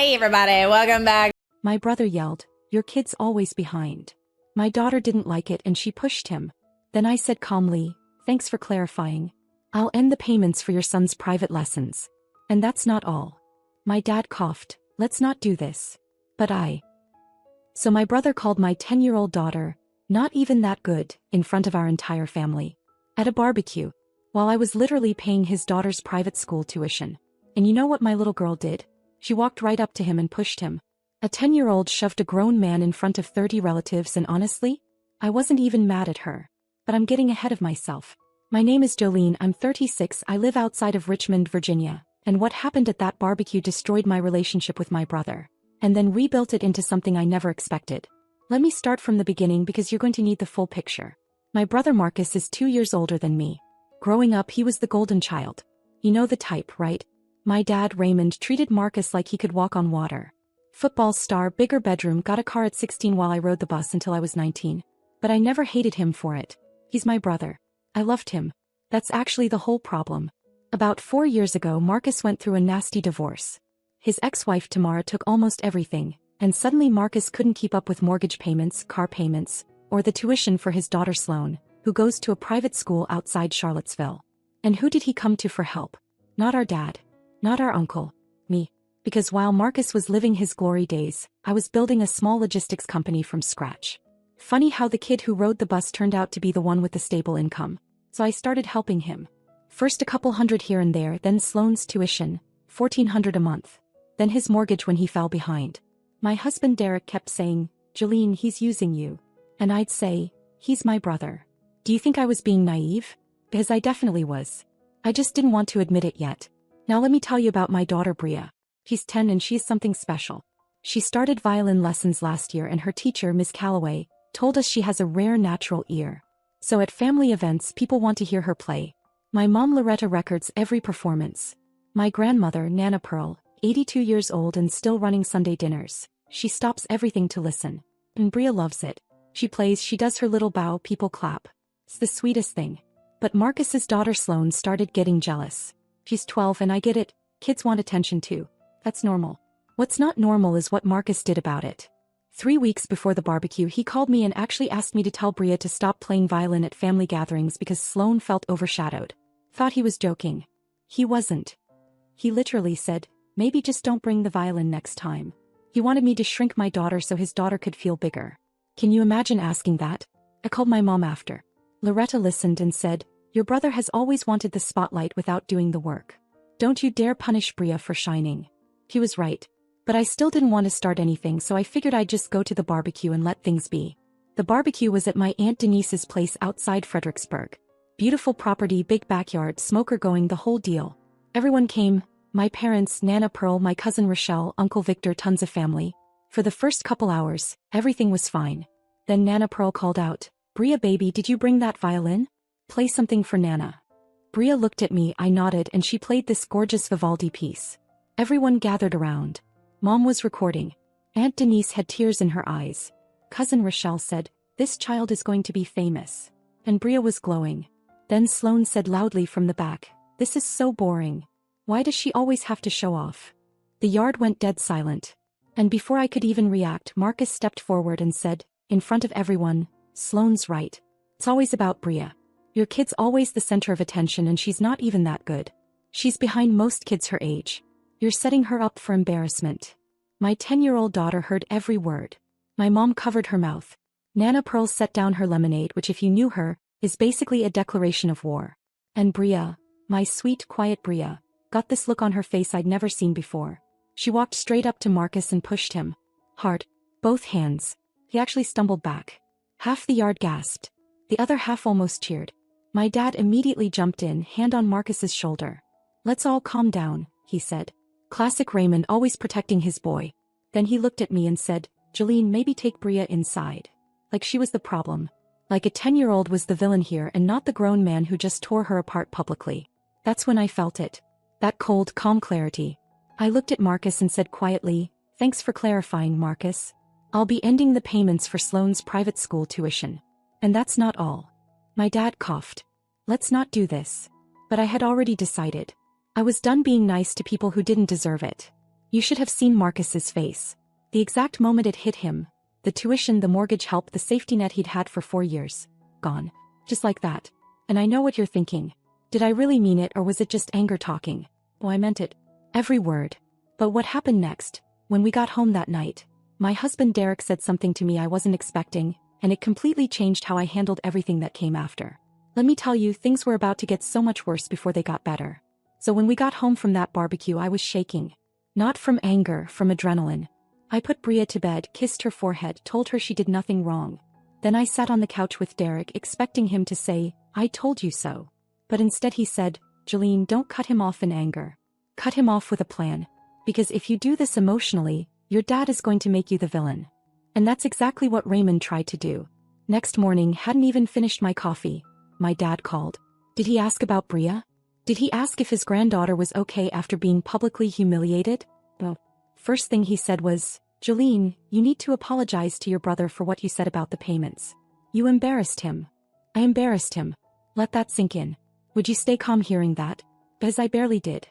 Hey everybody, welcome back. My brother yelled, "Your kid's always behind." My daughter didn't like it and she pushed him. Then I said calmly, "Thanks for clarifying. I'll end the payments for your son's private lessons. And that's not all." My dad coughed, "Let's not do this." But So my brother called my 10-year-old daughter, not even that good, in front of our entire family. At a barbecue. While I was literally paying his daughter's private school tuition. And you know what my little girl did? She walked right up to him and pushed him. A 10-year-old shoved a grown man in front of 30 relatives, and honestly, I wasn't even mad at her. But I'm getting ahead of myself. My name is Jolene, I'm 36, I live outside of Richmond, Virginia, and what happened at that barbecue destroyed my relationship with my brother, and then rebuilt it into something I never expected. Let me start from the beginning because you're going to need the full picture. My brother Marcus is 2 years older than me. Growing up, he was the golden child. You know the type, right? My dad, Raymond, treated Marcus like he could walk on water. Football star, bigger bedroom, got a car at 16 while I rode the bus until I was 19. But I never hated him for it. He's my brother. I loved him. That's actually the whole problem. About 4 years ago, Marcus went through a nasty divorce. His ex-wife Tamara took almost everything, and suddenly Marcus couldn't keep up with mortgage payments, car payments, or the tuition for his daughter Sloane, who goes to a private school outside Charlottesville. And who did he come to for help? Not our dad. Not our uncle. Me. Because while Marcus was living his glory days, I was building a small logistics company from scratch. Funny how the kid who rode the bus turned out to be the one with the stable income. So I started helping him. First a couple hundred here and there, then Sloane's tuition, $1,400 a month. Then his mortgage when he fell behind. My husband Derek kept saying, "Jolene, he's using you." And I'd say, "He's my brother." Do you think I was being naive? Because I definitely was. I just didn't want to admit it yet. Now let me tell you about my daughter Bria. She's 10 and she's something special. She started violin lessons last year and her teacher, Miss Calloway, told us she has a rare natural ear. So at family events people want to hear her play. My mom Loretta records every performance. My grandmother, Nana Pearl, 82 years old and still running Sunday dinners. She stops everything to listen. And Bria loves it. She plays, she does her little bow, people clap. It's the sweetest thing. But Marcus's daughter Sloane started getting jealous. She's 12 and I get it, kids want attention too. That's normal. What's not normal is what Marcus did about it. 3 weeks before the barbecue he called me and actually asked me to tell Bria to stop playing violin at family gatherings because Sloane felt overshadowed. Thought he was joking. He wasn't. He literally said, "Maybe just don't bring the violin next time." He wanted me to shrink my daughter so his daughter could feel bigger. Can you imagine asking that? I called my mom after. Loretta listened and said, "Your brother has always wanted the spotlight without doing the work. Don't you dare punish Bria for shining." He was right. But I still didn't want to start anything, so I figured I'd just go to the barbecue and let things be. The barbecue was at my Aunt Denise's place outside Fredericksburg. Beautiful property, big backyard, smoker going, the whole deal. Everyone came, my parents, Nana Pearl, my cousin Rochelle, Uncle Victor, tons of family. For the first couple hours, everything was fine. Then Nana Pearl called out, "Bria baby, did you bring that violin? Play something for Nana." Bria looked at me, I nodded, and she played this gorgeous Vivaldi piece. Everyone gathered around. Mom was recording. Aunt Denise had tears in her eyes. Cousin Rochelle said, "This child is going to be famous." And Bria was glowing. Then Sloane said loudly from the back, "This is so boring. Why does she always have to show off?" The yard went dead silent. And before I could even react, Marcus stepped forward and said, in front of everyone, "Sloane's right. It's always about Bria. Your kid's always the center of attention and she's not even that good. She's behind most kids her age. You're setting her up for embarrassment." My 10-year-old daughter heard every word. My mom covered her mouth. Nana Pearl set down her lemonade, which if you knew her, is basically a declaration of war. And Bria, my sweet, quiet Bria, got this look on her face I'd never seen before. She walked straight up to Marcus and pushed him. Hard. Both hands. He actually stumbled back. Half the yard gasped. The other half almost cheered. My dad immediately jumped in, hand on Marcus's shoulder. "Let's all calm down," he said. Classic Raymond, always protecting his boy. Then he looked at me and said, "Jolene, maybe take Bria inside." Like she was the problem. Like a 10-year-old was the villain here and not the grown man who just tore her apart publicly. That's when I felt it. That cold, calm clarity. I looked at Marcus and said quietly, "Thanks for clarifying, Marcus. I'll be ending the payments for Sloane's private school tuition. And that's not all." My dad coughed. "Let's not do this." But I had already decided. I was done being nice to people who didn't deserve it. You should have seen Marcus's face. The exact moment it hit him, the tuition, the mortgage help, the safety net he'd had for 4 years. Gone. Just like that. And I know what you're thinking. Did I really mean it, or was it just anger talking? Oh, I meant it. Every word. But what happened next? When we got home that night, my husband Derek said something to me I wasn't expecting, and it completely changed how I handled everything that came after. Let me tell you, things were about to get so much worse before they got better. So when we got home from that barbecue, I was shaking. Not from anger, from adrenaline. I put Bria to bed, kissed her forehead, told her she did nothing wrong. Then I sat on the couch with Derek, expecting him to say, "I told you so." But instead he said, "Jolene, don't cut him off in anger. Cut him off with a plan. Because if you do this emotionally, your dad is going to make you the villain." And that's exactly what Raymond tried to do. Next morning, hadn't even finished my coffee, my dad called. Did he ask about Bria? Did he ask if his granddaughter was okay after being publicly humiliated? Well, first thing he said was, "Jolene, you need to apologize to your brother for what you said about the payments. You embarrassed him." I embarrassed him. Let that sink in. Would you stay calm hearing that? Because I barely did.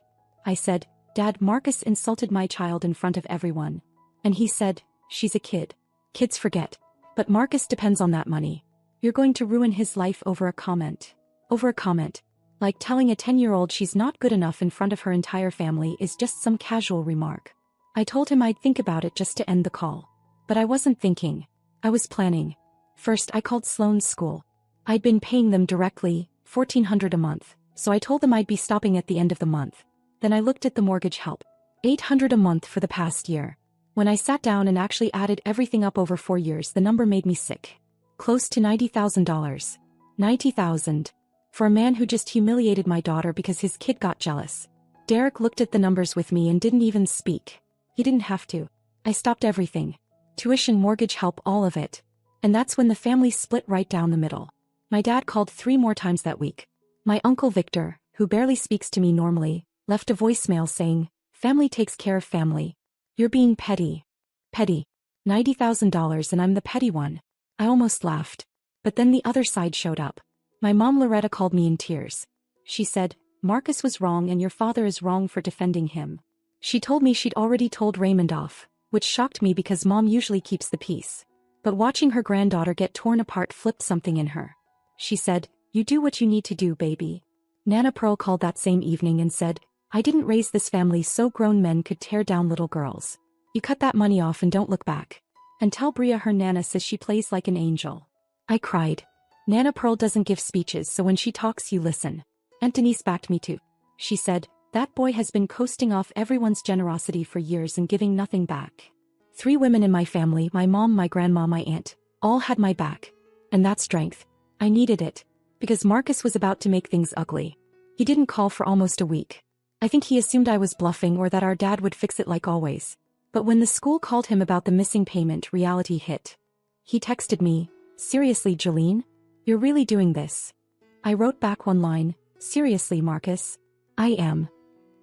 I said, "Dad, Marcus insulted my child in front of everyone." And he said, "She's a kid. Kids forget. But Marcus depends on that money. You're going to ruin his life over a comment." Over a comment. Like telling a 10-year-old she's not good enough in front of her entire family is just some casual remark. I told him I'd think about it just to end the call. But I wasn't thinking. I was planning. First, I called Sloan's school. I'd been paying them directly, $1,400 a month, so I told them I'd be stopping at the end of the month. Then I looked at the mortgage help. $800 a month for the past year. When I sat down and actually added everything up over 4 years, the number made me sick. Close to $90,000. $90,000. For a man who just humiliated my daughter because his kid got jealous. Derek looked at the numbers with me and didn't even speak. He didn't have to. I stopped everything. Tuition, mortgage help, all of it. And that's when the family split right down the middle. My dad called 3 more times that week. My uncle Victor, who barely speaks to me normally, left a voicemail saying, "Family takes care of family. You're being petty." Petty. $90,000 and I'm the petty one. I almost laughed. But then the other side showed up. My mom Loretta called me in tears. She said, "Marcus was wrong and your father is wrong for defending him." She told me she'd already told Raymond off, which shocked me because mom usually keeps the peace. But watching her granddaughter get torn apart flipped something in her. She said, "You do what you need to do, baby." Nana Pearl called that same evening and said, "I didn't raise this family so grown men could tear down little girls. You cut that money off and don't look back. And tell Bria her Nana says she plays like an angel." I cried. Nana Pearl doesn't give speeches, so when she talks you listen. Aunt Denise backed me too. She said, "That boy has been coasting off everyone's generosity for years and giving nothing back." 3 women in my family, my mom, my grandma, my aunt, all had my back. And that strength. I needed it. Because Marcus was about to make things ugly. He didn't call for almost a week. I think he assumed I was bluffing or that our dad would fix it like always. But when the school called him about the missing payment, reality hit. He texted me, "Seriously, Jolene? You're really doing this?" I wrote back one line, "Seriously, Marcus? I am."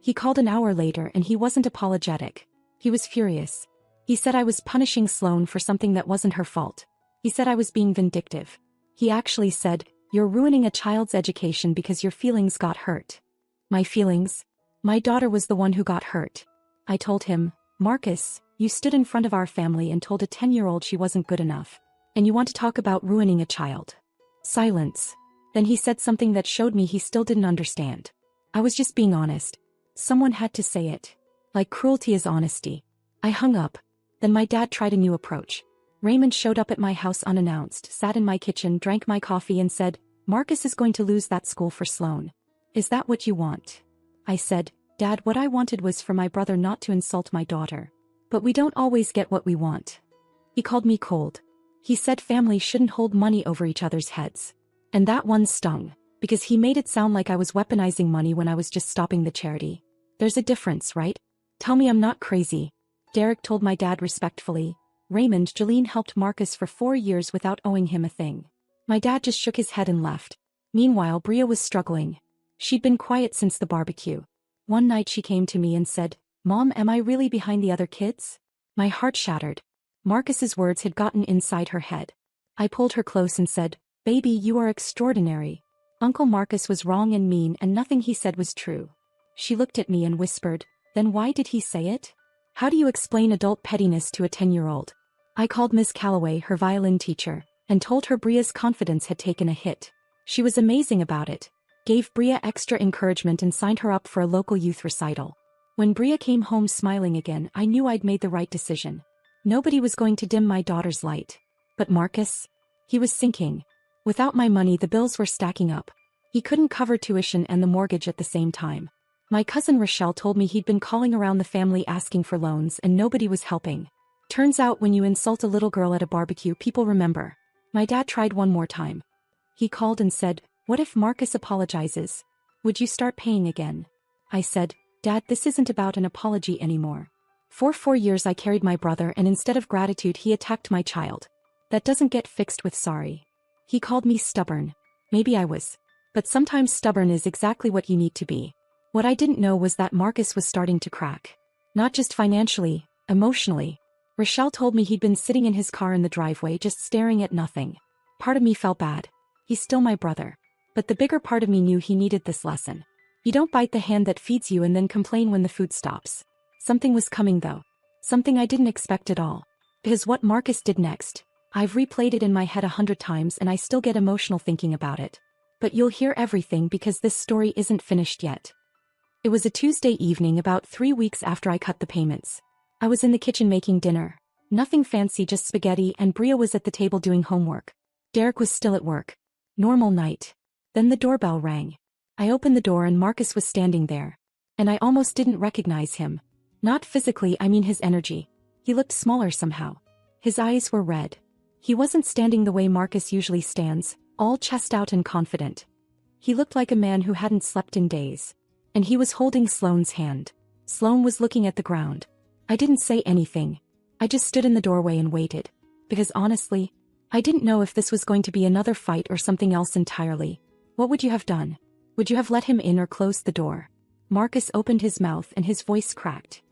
He called an hour later and he wasn't apologetic. He was furious. He said I was punishing Sloan for something that wasn't her fault. He said I was being vindictive. He actually said, "You're ruining a child's education because your feelings got hurt." My feelings? My daughter was the one who got hurt. I told him, "Marcus, you stood in front of our family and told a 10-year-old she wasn't good enough. And you want to talk about ruining a child?" Silence. Then he said something that showed me he still didn't understand. I was just being honest. Someone had to say it. Like cruelty is honesty. I hung up. Then my dad tried a new approach. Raymond showed up at my house unannounced, sat in my kitchen, drank my coffee and said, "Marcus is going to lose that school for Sloan. Is that what you want?" I said, "Dad, what I wanted was for my brother not to insult my daughter. But we don't always get what we want." He called me cold. He said family shouldn't hold money over each other's heads. And that one stung, because he made it sound like I was weaponizing money when I was just stopping the charity. There's a difference, right? Tell me I'm not crazy. Derek told my dad respectfully, "Raymond, Jolene helped Marcus for 4 years without owing him a thing." My dad just shook his head and left. Meanwhile, Bria was struggling. She'd been quiet since the barbecue. One night she came to me and said, "Mom, am I really behind the other kids?" My heart shattered. Marcus's words had gotten inside her head. I pulled her close and said, "Baby, you are extraordinary. Uncle Marcus was wrong and mean and nothing he said was true." She looked at me and whispered, "Then why did he say it? How do you explain adult pettiness to a 10-year-old? I called Miss Calloway, her violin teacher, and told her Bria's confidence had taken a hit. She was amazing about it, gave Bria extra encouragement and signed her up for a local youth recital. When Bria came home smiling again, I knew I'd made the right decision. Nobody was going to dim my daughter's light. But Marcus? He was sinking. Without my money, the bills were stacking up. He couldn't cover tuition and the mortgage at the same time. My cousin Rochelle told me he'd been calling around the family asking for loans and nobody was helping. Turns out when you insult a little girl at a barbecue, people remember. My dad tried one more time. He called and said, "What if Marcus apologizes? Would you start paying again?" I said, "Dad, this isn't about an apology anymore. For 4 years I carried my brother and instead of gratitude he attacked my child. That doesn't get fixed with sorry." He called me stubborn. Maybe I was. But sometimes stubborn is exactly what you need to be. What I didn't know was that Marcus was starting to crack. Not just financially, emotionally. Rochelle told me he'd been sitting in his car in the driveway just staring at nothing. Part of me felt bad. He's still my brother. But the bigger part of me knew he needed this lesson. You don't bite the hand that feeds you and then complain when the food stops. Something was coming though. Something I didn't expect at all. Because what Marcus did next, I've replayed it in my head 100 times and I still get emotional thinking about it. But you'll hear everything because this story isn't finished yet. It was a Tuesday evening about 3 weeks after I cut the payments. I was in the kitchen making dinner. Nothing fancy, just spaghetti, and Bria was at the table doing homework. Derek was still at work. Normal night. Then the doorbell rang. I opened the door and Marcus was standing there. And I almost didn't recognize him. Not physically, I mean his energy. He looked smaller somehow. His eyes were red. He wasn't standing the way Marcus usually stands, all chest out and confident. He looked like a man who hadn't slept in days. And he was holding Sloane's hand. Sloane was looking at the ground. I didn't say anything. I just stood in the doorway and waited. Because honestly, I didn't know if this was going to be another fight or something else entirely. What would you have done? Would you have let him in or closed the door? Marcus opened his mouth and his voice cracked.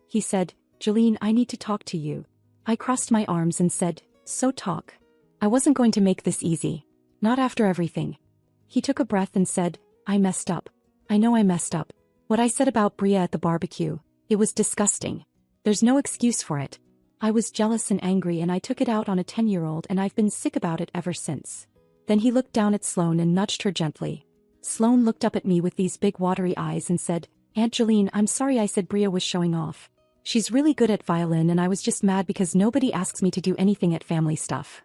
He said, "Jolene, I need to talk to you." I crossed my arms and said, "So talk." I wasn't going to make this easy. Not after everything. He took a breath and said, "I messed up. I know I messed up. What I said about Bria at the barbecue, it was disgusting. There's no excuse for it. I was jealous and angry and I took it out on a 10-year-old and I've been sick about it ever since." Then he looked down at Sloane and nudged her gently. Sloane looked up at me with these big watery eyes and said, "Aunt Jolene, I'm sorry I said Bria was showing off. She's really good at violin and I was just mad because nobody asks me to do anything at family stuff."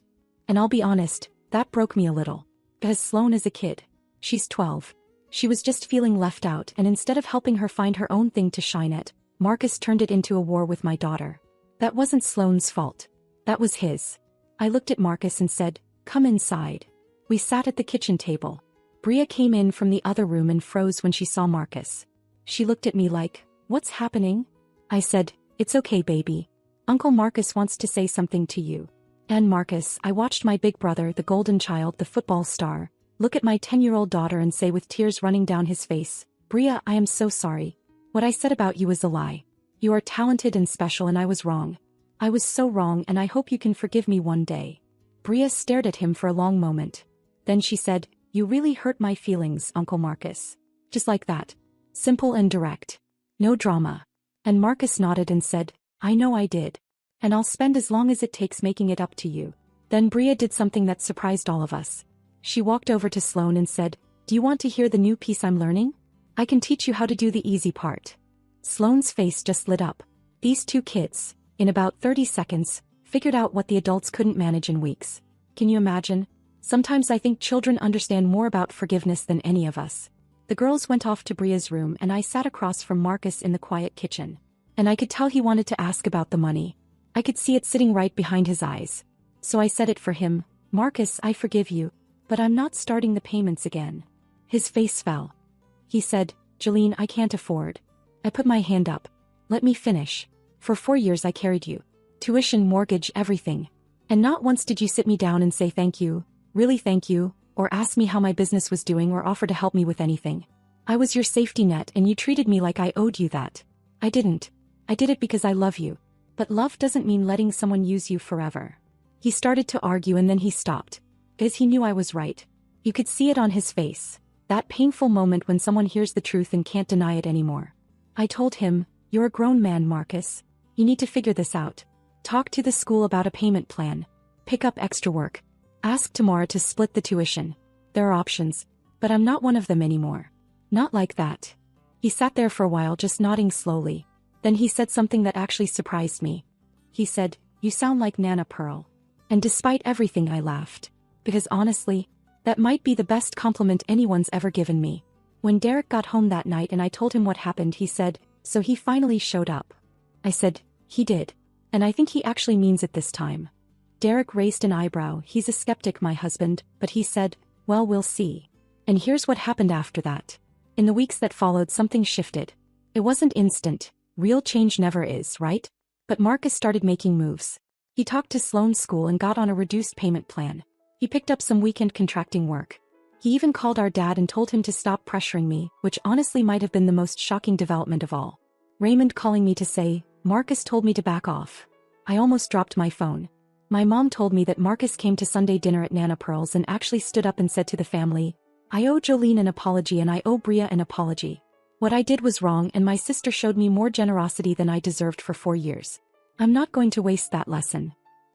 And I'll be honest, that broke me a little. Because Sloane is a kid. She's 12. She was just feeling left out and instead of helping her find her own thing to shine at, Marcus turned it into a war with my daughter. That wasn't Sloane's fault. That was his. I looked at Marcus and said, "Come inside." We sat at the kitchen table. Bria came in from the other room and froze when she saw Marcus. She looked at me like, "What's happening?" I said, "It's okay, baby. Uncle Marcus wants to say something to you." And Marcus, I watched my big brother, the golden child, the football star, look at my 10-year-old daughter and say with tears running down his face, "Bria, I am so sorry. What I said about you is a lie. You are talented and special and I was wrong. I was so wrong and I hope you can forgive me one day." Bria stared at him for a long moment. Then she said, "You really hurt my feelings, Uncle Marcus." Just like that. Simple and direct. No drama. And Marcus nodded and said, "I know I did. And I'll spend as long as it takes making it up to you." Then Bria did something that surprised all of us. She walked over to Sloane and said, "Do you want to hear the new piece I'm learning? I can teach you how to do the easy part." Sloane's face just lit up. These two kids, in about 30 seconds, figured out what the adults couldn't manage in weeks. Can you imagine? Sometimes I think children understand more about forgiveness than any of us. The girls went off to Bria's room and I sat across from Marcus in the quiet kitchen. And I could tell he wanted to ask about the money. I could see it sitting right behind his eyes. So I said it for him, "Marcus, I forgive you, but I'm not starting the payments again." His face fell. He said, "Jolene, I can't afford." I put my hand up. "Let me finish. For 4 years I carried you. Tuition, mortgage, everything. And not once did you sit me down and say thank you, really thank you, or ask me how my business was doing or offer to help me with anything. I was your safety net and you treated me like I owed you that. I didn't. I did it because I love you. But love doesn't mean letting someone use you forever." He started to argue and then he stopped. Because he knew I was right. You could see it on his face. That painful moment when someone hears the truth and can't deny it anymore. I told him, "You're a grown man, Marcus. You need to figure this out. Talk to the school about a payment plan. Pick up extra work. Ask Tamara to split the tuition. There are options, but I'm not one of them anymore. Not like that. He sat there for a while just nodding slowly. Then he said something that actually surprised me. He said, "You sound like Nana Pearl." And despite everything I laughed. Because honestly, that might be the best compliment anyone's ever given me. When Derek got home that night and I told him what happened, he said, "So he finally showed up." I said, "He did. And I think he actually means it this time." Derek raised an eyebrow. He's a skeptic, my husband, but he said, "Well, we'll see." And here's what happened after that. In the weeks that followed, something shifted. It wasn't instant. Real change never is, right? But Marcus started making moves. He talked to Sloan's school and got on a reduced payment plan. He picked up some weekend contracting work. He even called our dad and told him to stop pressuring me, which honestly might have been the most shocking development of all. Raymond calling me to say, "Marcus told me to back off." I almost dropped my phone. My mom told me that Marcus came to Sunday dinner at Nana Pearl's and actually stood up and said to the family, "I owe Jolene an apology and I owe Bria an apology. What I did was wrong and my sister showed me more generosity than I deserved for 4 years. I'm not going to waste that lesson."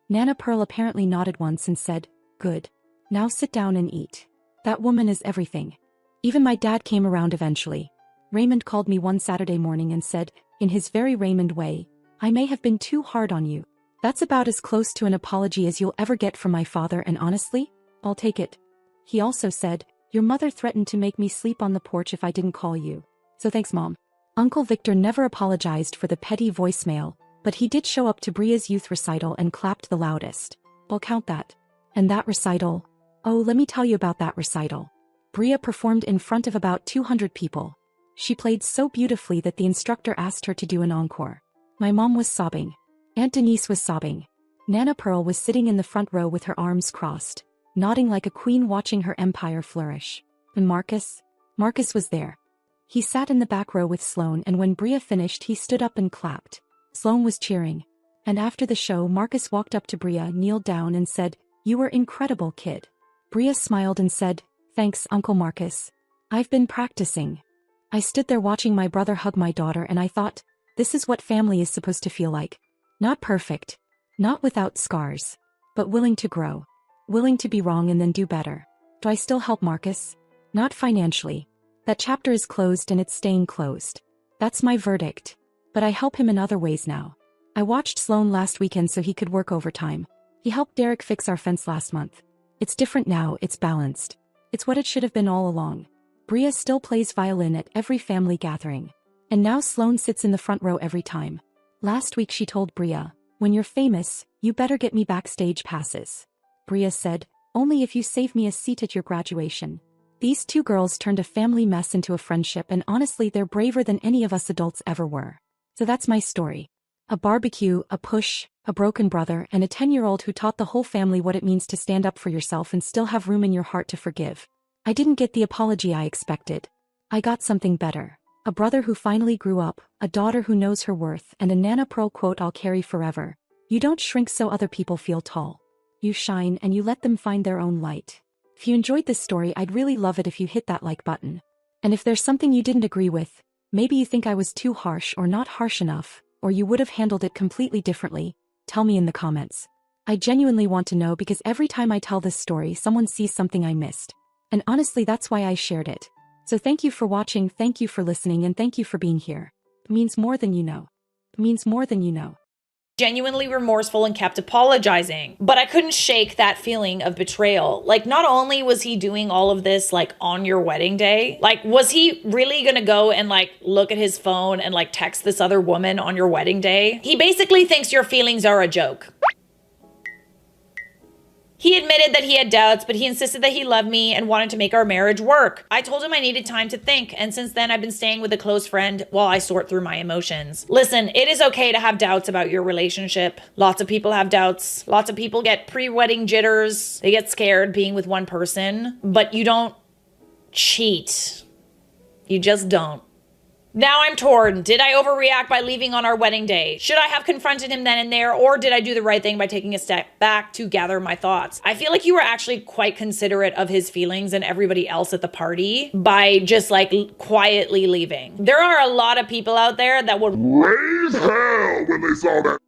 Nana Pearl apparently nodded once and said, "Good. Now sit down and eat. That woman is everything." Even my dad came around eventually. Raymond called me one Saturday morning and said, in his very Raymond way, "I may have been too hard on you. That's about as close to an apology as you'll ever get from my father, and honestly, I'll take it." He also said, "Your mother threatened to make me sleep on the porch if I didn't call you. So thanks, Mom." Uncle Victor never apologized for the petty voicemail, but he did show up to Bria's youth recital and clapped the loudest. I'll count that. And that recital? Oh, let me tell you about that recital. Bria performed in front of about 200 people. She played so beautifully that the instructor asked her to do an encore. My mom was sobbing. Aunt Denise was sobbing. Nana Pearl was sitting in the front row with her arms crossed, nodding like a queen watching her empire flourish. And Marcus? Marcus was there. He sat in the back row with Sloan, and when Bria finished he stood up and clapped. Sloan was cheering. And after the show, Marcus walked up to Bria, kneeled down and said, "You were incredible, kid." Bria smiled and said, "Thanks, Uncle Marcus. I've been practicing." I stood there watching my brother hug my daughter and I thought, this is what family is supposed to feel like. Not perfect. Not without scars. But willing to grow. Willing to be wrong and then do better. Do I still help Marcus? Not financially. That chapter is closed and it's staying closed. That's my verdict. But I help him in other ways now. I watched Sloan last weekend so he could work overtime. He helped Derek fix our fence last month. It's different now, it's balanced. It's what it should have been all along. Bria still plays violin at every family gathering. And now Sloan sits in the front row every time. Last week she told Bria, "When you're famous, you better get me backstage passes." Bria said, "Only if you save me a seat at your graduation." These two girls turned a family mess into a friendship, and honestly they're braver than any of us adults ever were. So that's my story. A barbecue, a push, a broken brother, and a 10-year-old who taught the whole family what it means to stand up for yourself and still have room in your heart to forgive. I didn't get the apology I expected. I got something better. A brother who finally grew up, a daughter who knows her worth, and a Nana Pearl quote I'll carry forever. You don't shrink so other people feel tall. You shine and you let them find their own light. If you enjoyed this story, I'd really love it if you hit that like button. And if there's something you didn't agree with, maybe you think I was too harsh or not harsh enough, or you would have handled it completely differently, tell me in the comments. I genuinely want to know, because every time I tell this story someone sees something I missed. And honestly that's why I shared it. So thank you for watching, thank you for listening, and thank you for being here. It means more than you know. It means more than you know. Genuinely remorseful and kept apologizing. But I couldn't shake that feeling of betrayal. Like, not only was he doing all of this, like, on your wedding day, like, was he really gonna go and, like, look at his phone and, like, text this other woman on your wedding day? He basically thinks your feelings are a joke. He admitted that he had doubts, but he insisted that he loved me and wanted to make our marriage work. I told him I needed time to think, and since then I've been staying with a close friend while I sort through my emotions. Listen, it is okay to have doubts about your relationship. Lots of people have doubts. Lots of people get pre-wedding jitters. They get scared being with one person, but you don't cheat. You just don't. Now I'm torn. Did I overreact by leaving on our wedding day? Should I have confronted him then and there, or did I do the right thing by taking a step back to gather my thoughts? I feel like you were actually quite considerate of his feelings and everybody else at the party by just like quietly leaving. There are a lot of people out there that would raise hell when they saw that.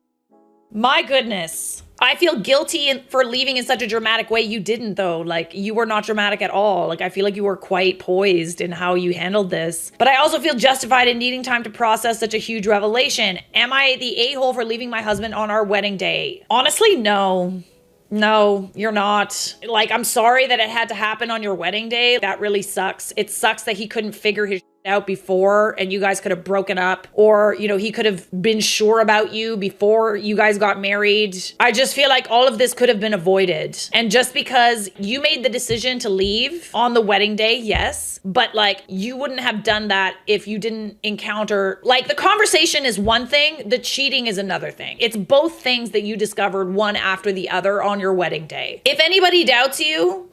My goodness. I feel guilty for leaving in such a dramatic way. You didn't though. Like, you were not dramatic at all. Like, I feel like you were quite poised in how you handled this. But I also feel justified in needing time to process such a huge revelation. Am I the a-hole for leaving my husband on our wedding day? Honestly, no. No, you're not. Like, I'm sorry that it had to happen on your wedding day. That really sucks. It sucks that he couldn't figure his out before and you guys could have broken up, or, you know, he could have been sure about you before you guys got married. I just feel like all of this could have been avoided. And just because you made the decision to leave on the wedding day, yes, but like, you wouldn't have done that if you didn't encounter, like, the conversation is one thing, the cheating is another thing. It's both things that you discovered one after the other on your wedding day. If anybody doubts you,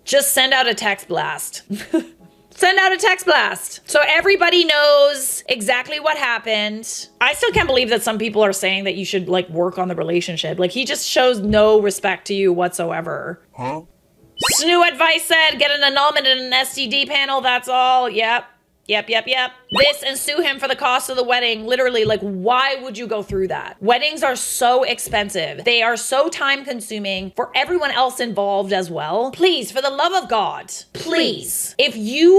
just send out a text blast. Send out a text blast. So everybody knows exactly what happened. I still can't believe that some people are saying that you should like work on the relationship. Like, he just shows no respect to you whatsoever. Huh? Snoo Advice said, get an annulment and an STD panel, that's all. Yep. This, and sue him for the cost of the wedding. Literally, like, why would you go through that? Weddings are so expensive. They are so time consuming for everyone else involved as well. Please, for the love of God, please, if you